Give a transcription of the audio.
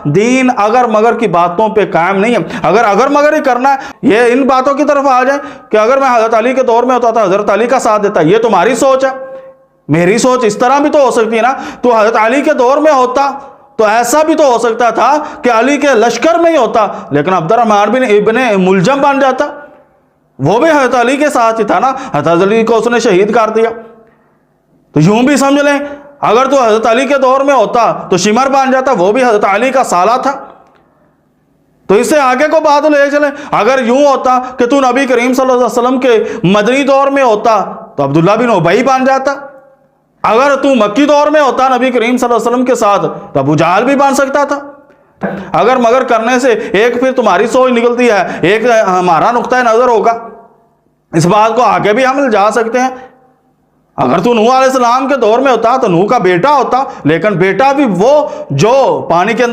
دین اگر مگر کی باتوں پہ قائم نہیں ہے. اگر مگر ہی کرنا ہے, یہ ان باتوں کی طرف آ جائیں کہ اگر میں حضرت علی کے دور میں ہوتا تو حضرت علی کا ساتھ دیتا, یہ تمہاری سوچ ہے. میری سوچ اس طرح بھی تو ہو سکتی ہے نا, تو حضرت علی کے دور میں ہوتا تو ایسا بھی تو ہو سکتا تھا کہ علی کے لشکر میں ہی ہوتا لیکن عبد الرحمن بن ابن ملجم بن جاتا, وہ بھی حضرت علی کے ساتھ ہی تھا نا, حضرت علی کو اس نے شہید کر دیا. تو یوں بھی سمجھ لیں اگر تو حضرت علی کے دور میں ہوتا تو شمر بن جاتا, وہ بھی حضرت علی کا سالہ تھا. تو اس سے آگے کو بات لے چلیں, اگر یوں ہوتا کہ تو نبی کریم صلی اللہ علیہ وسلم کے مدنی دور میں ہوتا تو عبداللہ بن ابی بن جاتا. اگر تو مکی دور میں ہوتا نبی کریم صلی اللہ علیہ وسلم کے ساتھ تو ابو جہل بھی بن سکتا تھا. اگر مگر کرنے سے ایک پھر تمہاری سوچ نکلتی ہے, ایک ہمارا نقطہ نظر ہوگا. اس بات کو آگے بھی ہم جا سکتے ہیں. اگر تو نوح علیہ السلام کے دور میں ہوتا تو نوح کا بیٹا ہوتا, لیکن بیٹا بھی وہ جو پانی کے اندر